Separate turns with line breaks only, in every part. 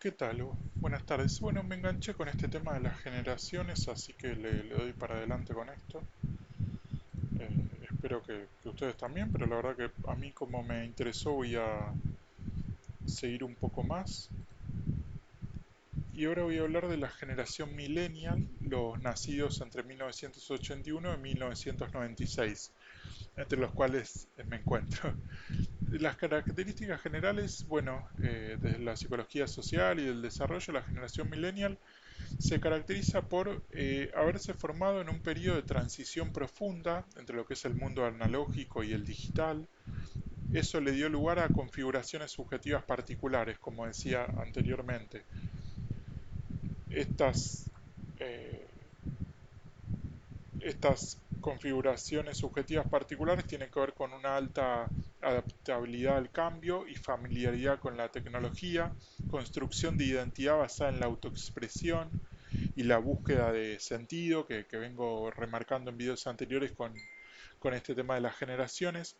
¿Qué tal? Buenas tardes. Bueno, me enganché con este tema de las generaciones, así que le doy para adelante con esto. Espero que ustedes también, pero la verdad que a mí como me interesó voy a seguir un poco más. Y ahora voy a hablar de la generación millennial, los nacidos entre 1981 y 1996, entre los cuales me encuentro. Las características generales, bueno, desde la psicología social y del desarrollo, la generación millennial se caracteriza por haberse formado en un periodo de transición profunda entre lo que es el mundo analógico y el digital. Eso le dio lugar a configuraciones subjetivas particulares, como decía anteriormente. Estas, eh, estas configuraciones subjetivas particulares tienen que ver con una alta adaptabilidad al cambio y familiaridad con la tecnología, construcción de identidad basada en la autoexpresión, y la búsqueda de sentido que vengo remarcando en videos anteriores con este tema de las generaciones,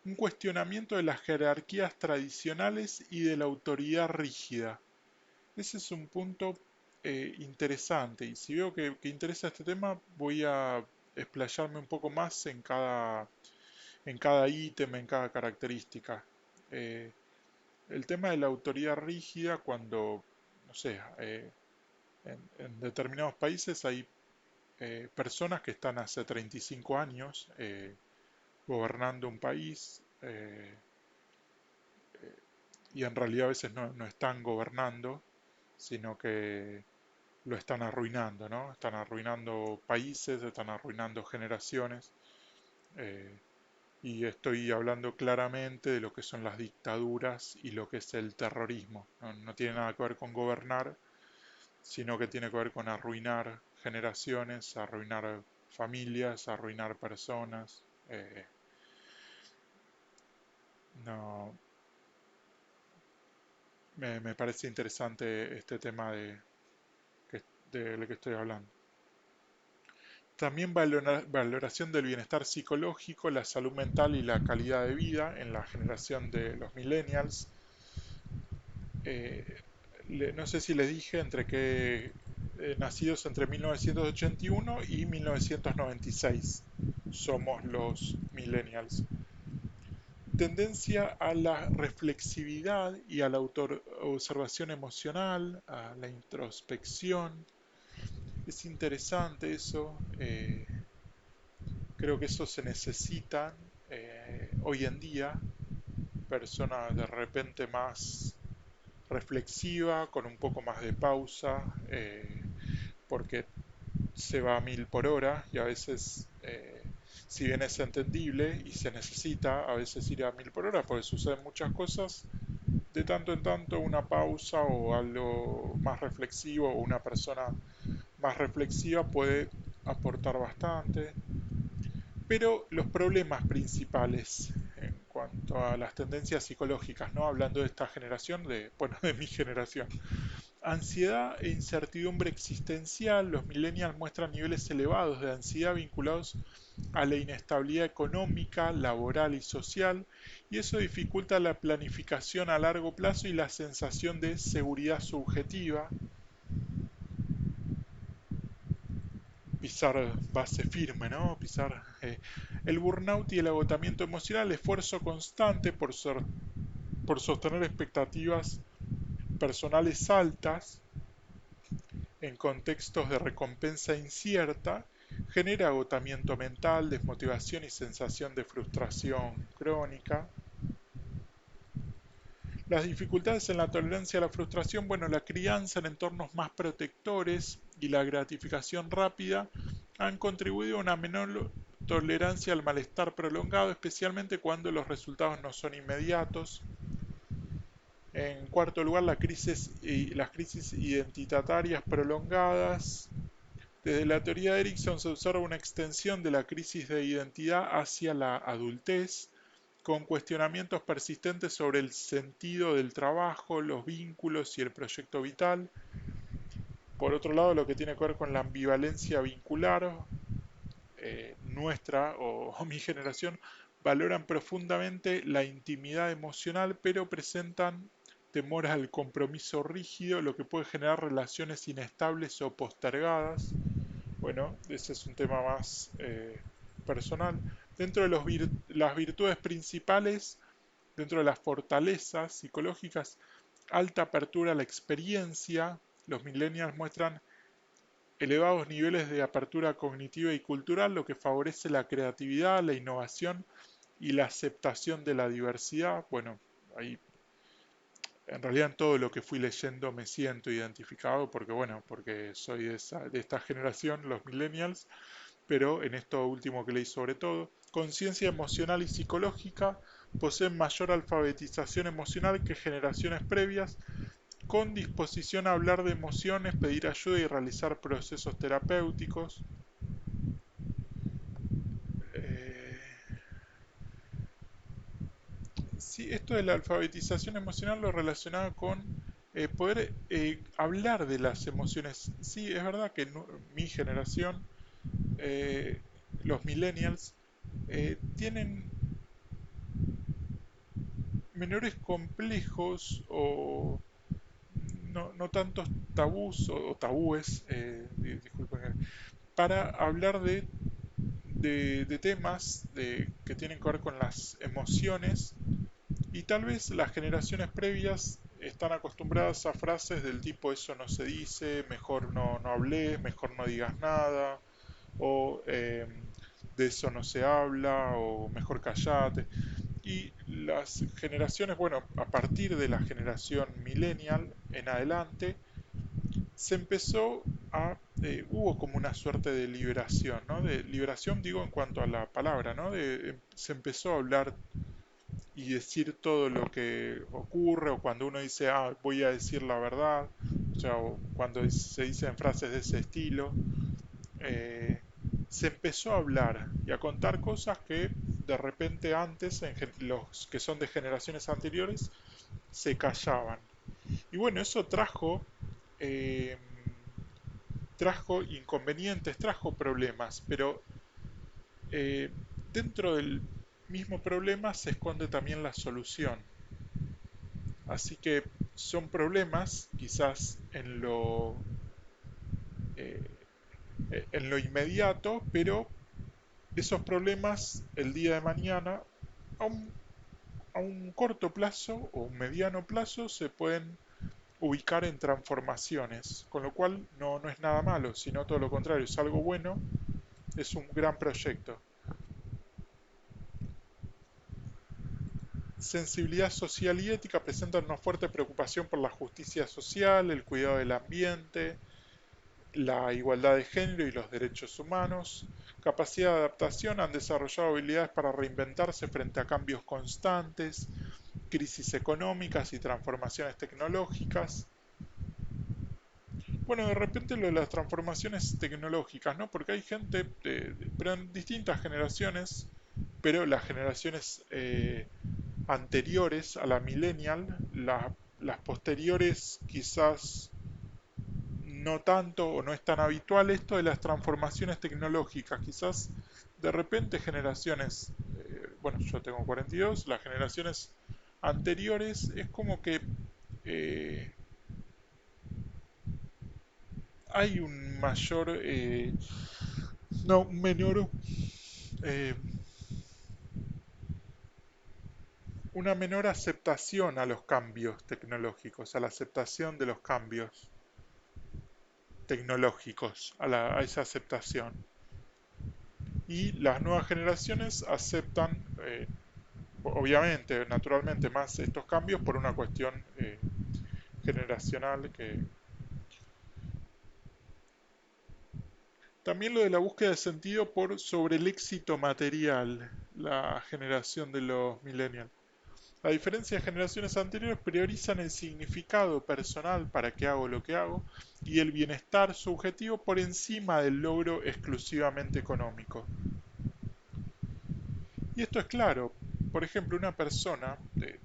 un cuestionamiento de las jerarquías tradicionales y de la autoridad rígida. Ese es un punto interesante y si veo que interesa este tema voy a explayarme un poco más en cada ítem, en cada característica. Eh, el tema de la autoridad rígida cuando, no sé, en determinados países hay personas que están hace 35 años gobernando un país y en realidad a veces no están gobernando, sino que lo están arruinando, ¿no? Están arruinando países, están arruinando generaciones. eh, y estoy hablando claramente de lo que son las dictaduras y lo que es el terrorismo. No tiene nada que ver con gobernar, sino que tiene que ver con arruinar generaciones, arruinar familias, arruinar personas. No, me parece interesante este tema que, del que estoy hablando. También valoración del bienestar psicológico, la salud mental y la calidad de vida en la generación de los millennials. Eh, no sé si les dije entre qué nacidos entre 1981 y 1996 somos los millennials. Tendencia a la reflexividad y a la observación emocional, a la introspección. Es interesante eso. Creo que eso se necesita hoy en día. Personas de repente más reflexiva, con un poco más de pausa, porque se va a 1000 por hora y a veces, si bien es entendible y se necesita a veces ir a 1000 por hora, porque suceden muchas cosas, de tanto en tanto una pausa o algo más reflexivo o una persona más reflexiva puede aportar bastante. Pero los problemas principales en cuanto a las tendencias psicológicas, ¿no? Hablando de esta generación, bueno, de mi generación. Ansiedad e incertidumbre existencial. Los millennials muestran niveles elevados de ansiedad vinculados a la inestabilidad económica, laboral y social, y eso dificulta la planificación a largo plazo y la sensación de seguridad subjetiva. Pisar base firme, ¿no? Pisar el burnout y el agotamiento emocional, esfuerzo constante por sostener expectativas personales altas en contextos de recompensa incierta, genera agotamiento mental, desmotivación y sensación de frustración crónica. Las dificultades en la tolerancia a la frustración, bueno, la crianza en entornos más protectores y la gratificación rápida han contribuido a una menor tolerancia al malestar prolongado, especialmente cuando los resultados no son inmediatos. En cuarto lugar, las crisis identitarias prolongadas. Desde la teoría de Erikson se observa una extensión de la crisis de identidad hacia la adultez, con cuestionamientos persistentes sobre el sentido del trabajo, los vínculos y el proyecto vital. Por otro lado, lo que tiene que ver con la ambivalencia vincular, nuestra o mi generación, valoran profundamente la intimidad emocional, pero presentan temor al compromiso rígido, lo que puede generar relaciones inestables o postergadas. Bueno, ese es un tema más personal. Dentro de las virtudes principales, dentro de las fortalezas psicológicas, alta apertura a la experiencia. Los millennials muestran elevados niveles de apertura cognitiva y cultural, lo que favorece la creatividad, la innovación y la aceptación de la diversidad. Bueno, ahí en realidad en todo lo que fui leyendo me siento identificado porque bueno, porque soy de esta generación, los millennials, pero en esto último que leí sobre todo, conciencia emocional y psicológica, poseen mayor alfabetización emocional que generaciones previas, con disposición a hablar de emociones, pedir ayuda y realizar procesos terapéuticos. Eh, sí, esto de la alfabetización emocional lo relacionaba con poder hablar de las emociones. Sí, es verdad que mi generación, eh, los millennials, tienen menores complejos o no tantos tabús o tabúes, disculpen, para hablar de temas que tienen que ver con las emociones y tal vez las generaciones previas están acostumbradas a frases del tipo eso no se dice, mejor no hables, mejor no digas nada, o de eso no se habla, o mejor callate. Y las generaciones, bueno, a partir de la generación millennial en adelante, se empezó hubo como una suerte de liberación, ¿no? De liberación digo en cuanto a la palabra, ¿no? Se empezó a hablar y decir todo lo que ocurre, o cuando uno dice, ah, voy a decir la verdad, o sea, o cuando se dicen frases de ese estilo, eh, se empezó a hablar y a contar cosas que de repente antes, los que son de generaciones anteriores, se callaban. Y bueno, eso eh, trajo inconvenientes, trajo problemas, pero eh, dentro del mismo problema se esconde también la solución. Así que son problemas quizás eh, en lo inmediato, pero esos problemas el día de mañana a a un corto plazo o un mediano plazo se pueden ubicar en transformaciones, con lo cual no es nada malo, sino todo lo contrario, es algo bueno, es un gran proyecto. Sensibilidad social y ética presentan una fuerte preocupación por la justicia social, el cuidado del ambiente, la igualdad de género y los derechos humanos. Capacidad de adaptación, han desarrollado habilidades para reinventarse frente a cambios constantes, crisis económicas y transformaciones tecnológicas. Bueno, de repente lo de las transformaciones tecnológicas, ¿no? Porque hay gente, pero en distintas generaciones, pero las generaciones anteriores a la millennial, las posteriores quizás no tanto o no es tan habitual esto de las transformaciones tecnológicas. Quizás de repente generaciones, bueno, yo tengo 42, las generaciones anteriores es como que eh, hay un mayor, no, un menor, eh, una menor aceptación a los cambios tecnológicos, a la aceptación de los cambios tecnológicos, a esa aceptación. Y las nuevas generaciones aceptan, obviamente, naturalmente, más estos cambios por una cuestión generacional que... También lo de la búsqueda de sentido por sobre el éxito material, la generación de los millennials. A diferencia de generaciones anteriores, priorizan el significado personal para qué hago lo que hago y el bienestar subjetivo por encima del logro exclusivamente económico. Y esto es claro. Por ejemplo, una persona de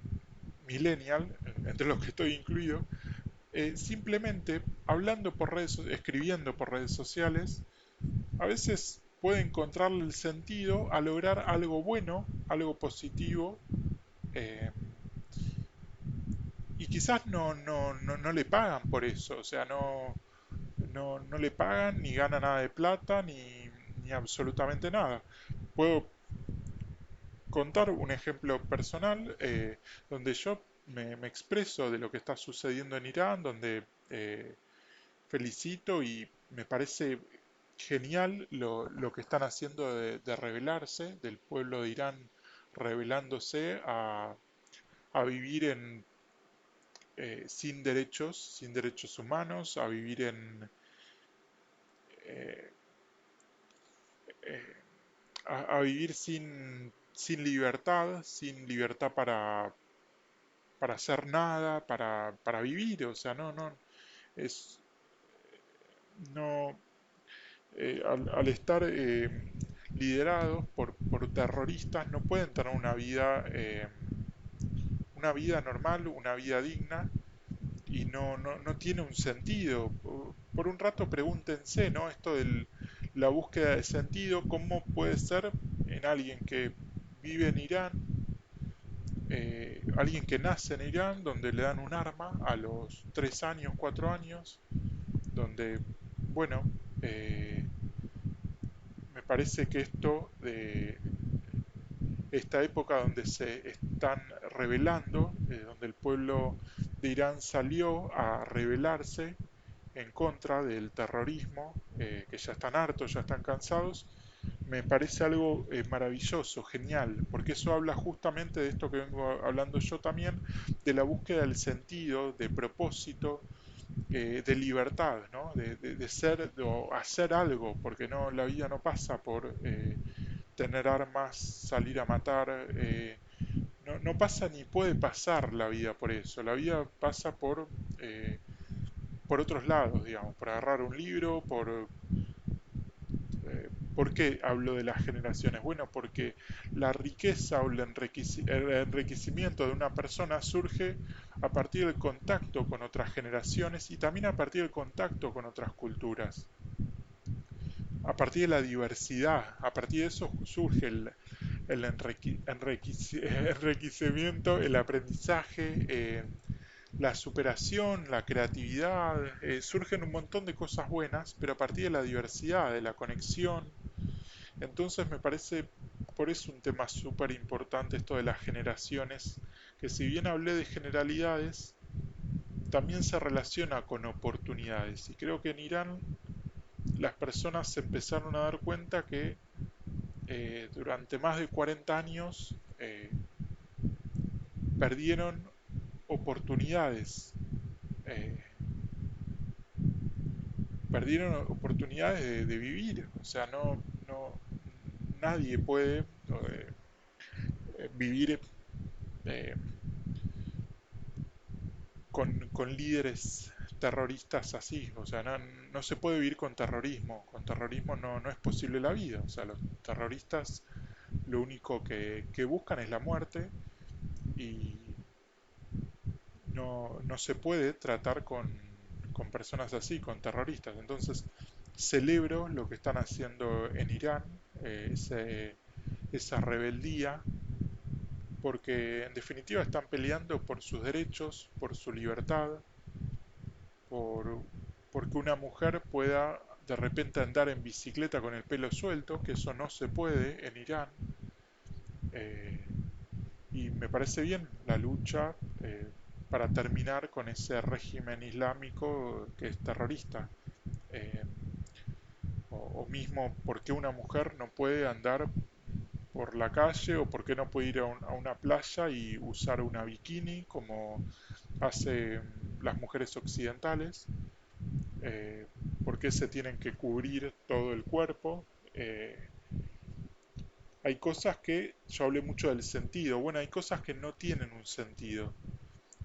millennial, entre los que estoy incluido, simplemente hablando por escribiendo por redes sociales, a veces puede encontrarle el sentido a lograr algo bueno, algo positivo, eh, y quizás no le pagan por eso, o sea, no le pagan ni gana nada de plata ni absolutamente nada. Puedo contar un ejemplo personal donde yo me expreso de lo que está sucediendo en Irán, donde felicito y me parece genial lo que están haciendo de rebelarse, del pueblo de Irán rebelándose a vivir sin derechos humanos, a vivir eh, eh, a vivir sin libertad para hacer nada, para vivir, o sea, es, no, al estar liderados por terroristas no pueden tener una vida normal, una vida digna, y no tiene un sentido. Por un rato pregúntense, ¿no? Esto de la búsqueda de sentido, ¿cómo puede ser en alguien que vive en Irán, alguien que nace en Irán, donde le dan un arma a los 3 años, 4 años, donde, bueno, me parece que esto de esta época donde se están rebelando, donde el pueblo de Irán salió a rebelarse en contra del terrorismo, que ya están hartos, ya están cansados, me parece algo maravilloso, genial, porque eso habla justamente de esto que vengo hablando yo también, de la búsqueda del sentido, de propósito, de libertad, ¿no? De ser o hacer algo, porque no, la vida no pasa por tener armas, salir a matar, no pasa ni puede pasar la vida por eso, la vida pasa por otros lados, digamos, por agarrar un libro, ¿por qué hablo de las generaciones? Bueno, porque la riqueza o el enriquecimiento de una persona surge a partir del contacto con otras generaciones y también a partir del contacto con otras culturas. A partir de la diversidad, a partir de eso surge enriquecimiento, el aprendizaje, la superación, la creatividad, surgen un montón de cosas buenas, pero a partir de la diversidad, de la conexión. Entonces me parece por eso un tema súper importante esto de las generaciones, que si bien hablé de generalidades, también se relaciona con oportunidades. Y creo que en Irán las personas se empezaron a dar cuenta que durante más de 40 años perdieron oportunidades, eh, perdieron oportunidades de vivir, o sea, nadie puede vivir eh, con líderes terroristas así, o sea, no se puede vivir con terrorismo no es posible la vida, o sea, los terroristas lo único que buscan es la muerte y no se puede tratar con personas así, con terroristas. Entonces, celebro lo que están haciendo en Irán, esa rebeldía, porque en definitiva están peleando por sus derechos, por su libertad, por, porque una mujer pueda de repente andar en bicicleta con el pelo suelto, que eso no se puede en Irán. eh, y me parece bien la lucha para terminar con ese régimen islámico que es terrorista. Eh, o mismo porque una mujer no puede andar por la calle o por qué no puede ir a una playa y usar una bikini como hacen las mujeres occidentales, eh, por qué se tienen que cubrir todo el cuerpo. Hay cosas que, yo hablé mucho del sentido, bueno, hay cosas que no tienen un sentido.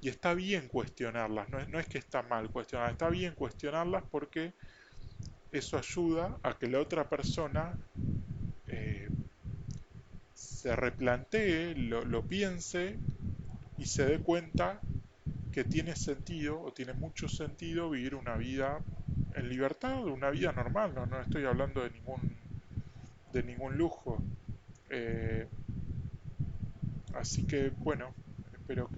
Y está bien cuestionarlas, no es que está mal cuestionarlas, está bien cuestionarlas porque eso ayuda a que la otra persona eh, se replantee, lo piense y se dé cuenta que tiene sentido o tiene mucho sentido vivir una vida en libertad, una vida normal, no estoy hablando de ningún lujo. Eh, Así que bueno, espero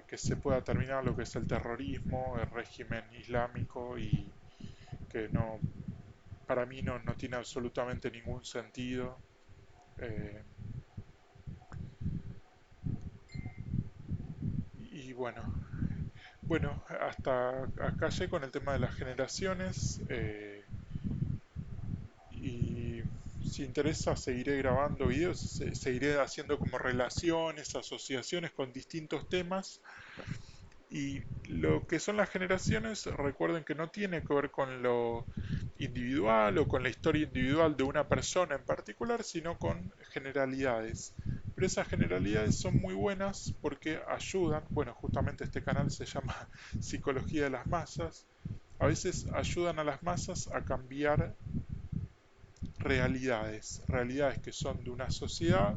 que se pueda terminar lo que es el terrorismo, el régimen islámico y que no, para mí no tiene absolutamente ningún sentido. Eh, y bueno, hasta acá llegué con el tema de las generaciones. Y si interesa seguiré grabando videos, seguiré haciendo como relaciones, asociaciones con distintos temas. Y lo que son las generaciones, recuerden que no tiene que ver con lo individual o con la historia individual de una persona en particular, sino con generalidades. Pero esas generalidades son muy buenas porque ayudan, bueno, justamente este canal se llama Psicología de las Masas, a veces ayudan a las masas a cambiar realidades, realidades que son de una sociedad,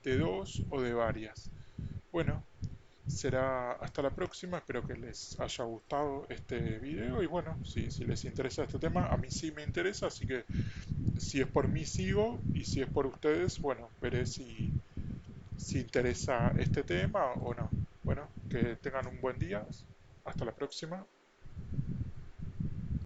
de dos o de varias. Bueno, será hasta la próxima, espero que les haya gustado este video y bueno, si les interesa este tema, a mí sí me interesa, así que si es por mí sigo y si es por ustedes, bueno, veré si interesa este tema o no. Bueno, que tengan un buen día, hasta la próxima.